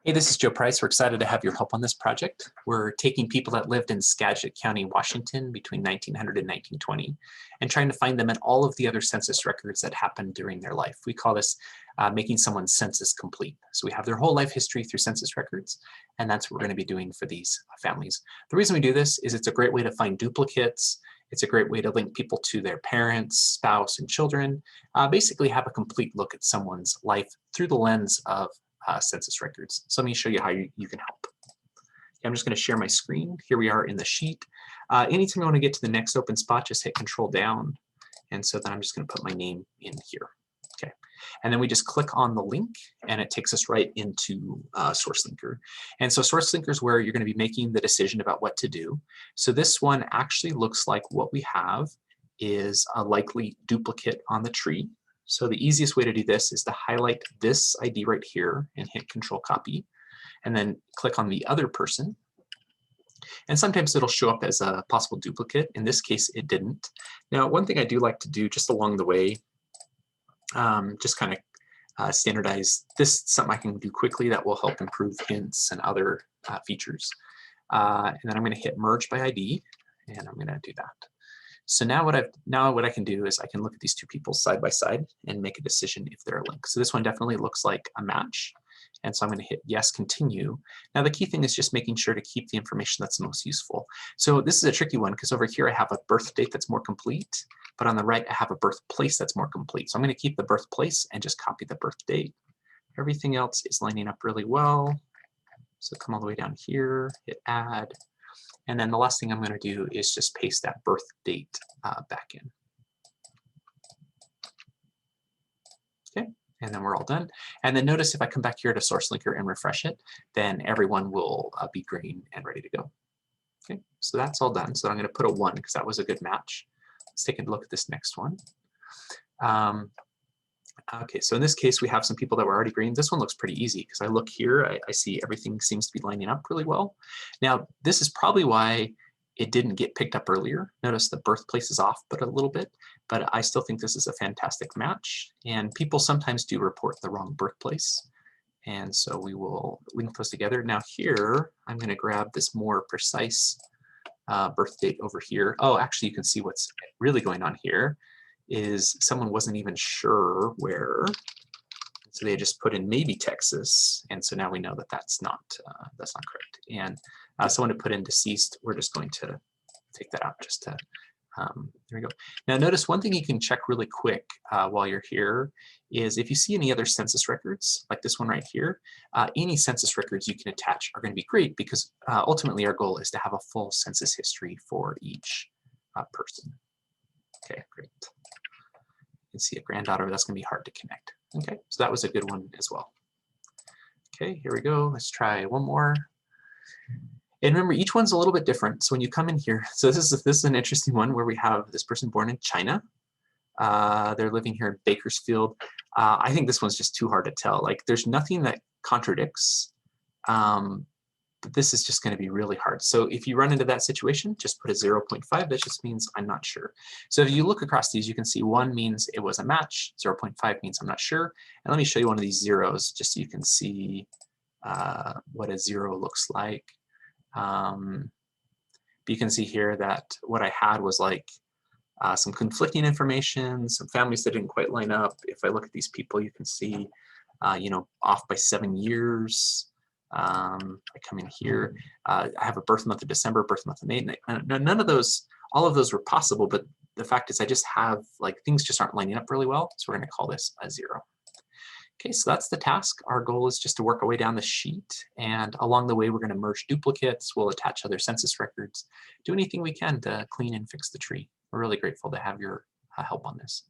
Hey, this is Joe Price. We're excited to have your help on this project. We're taking people that lived in Skagit County, Washington between 1900 and 1920 and trying to find them in all of the other census records that happened during their life. We call this making someone's census complete. So we have their whole life history through census records, and that's what we're going to be doing for these families. The reason we do this is it's a great way to find duplicates. It's a great way to link people to their parents, spouse, and children. Basically have a complete look at someone's life through the lens of census records. So let me show you how you can help. I'm just going to share my screen. Here we are in the sheet. Anytime you want to get to the next open spot, just hit Control down. And so then I'm just going to put my name in here. Okay. And then we just click on the link and it takes us right into Source Linker. And so Source Linker is where you're going to be making the decision about what to do. So this one actually looks like what we have is a likely duplicate on the tree. So the easiest way to do this is to highlight this ID right here and hit Control Copy, and then click on the other person. And sometimes it'll show up as a possible duplicate. In this case, it didn't. Now, one thing I do like to do just along the way, just kind of standardize this, something I can do quickly that will help improve hints and other features. And then I'm going to hit Merge by ID, and I'm going to do that. So now what I can do is I can look at these two people side by side and make a decision if they're a link. So this one definitely looks like a match. And so I'm going to hit yes, continue. Now the key thing is just making sure to keep the information that's most useful. So this is a tricky one because over here I have a birth date that's more complete, but on the right I have a birthplace that's more complete. So I'm going to keep the birthplace and just copy the birth date. Everything else is lining up really well. So come all the way down here, hit add. And then the last thing I'm going to do is just paste that birth date back in. Okay, and then we're all done. And then notice if I come back here to Source Linker and refresh it, then everyone will be green and ready to go. Okay, so that's all done. So I'm going to put a 1 because that was a good match. Let's take a look at this next one. Okay, so in this case, we have some people that were already green. This one looks pretty easy because I look here, I see everything seems to be lining up really well. Now, this is probably why it didn't get picked up earlier. Notice the birthplace is off but a little bit, but I still think this is a fantastic match. And people sometimes do report the wrong birthplace. And so we will link those together. Now here, I'm going to grab this more precise birth date over here. Oh, actually, you can see what's really going on here is someone wasn't even sure where, so they just put in maybe Texas, and so now we know that that's not correct. And someone to put in deceased, we're just going to take that out just to, there we go. Now notice one thing you can check really quick while you're here is if you see any other census records, like this one right here, any census records you can attach are going to be great because ultimately our goal is to have a full census history for each person. Okay, great. You can see a granddaughter, but that's going to be hard to connect. Okay, so that was a good one as well. Okay, here we go. Let's try one more. And remember, each one's a little bit different. So when you come in here, so this is an interesting one where we have this person born in China. They're living here in Bakersfield. I think this one's just too hard to tell. Like, there's nothing that contradicts. But this is just going to be really hard. So if you run into that situation, just put a 0.5. That just means I'm not sure. So if you look across these, you can see 1 means it was a match, 0.5 means I'm not sure. And let me show you one of these zeros just so you can see what a 0 looks like. You can see here that what I had was like some conflicting information, some families that didn't quite line up. If I look at these people, you can see, you know, off by 7 years. I come in here, I have a birth month of December, birth month of May. None of those, all of those were possible, but the fact is I just have, like, things just aren't lining up really well, so we're going to call this a 0. Okay, so that's the task. Our goal is just to work our way down the sheet, and along the way we're going to merge duplicates, we'll attach other census records, do anything we can to clean and fix the tree. We're really grateful to have your help on this.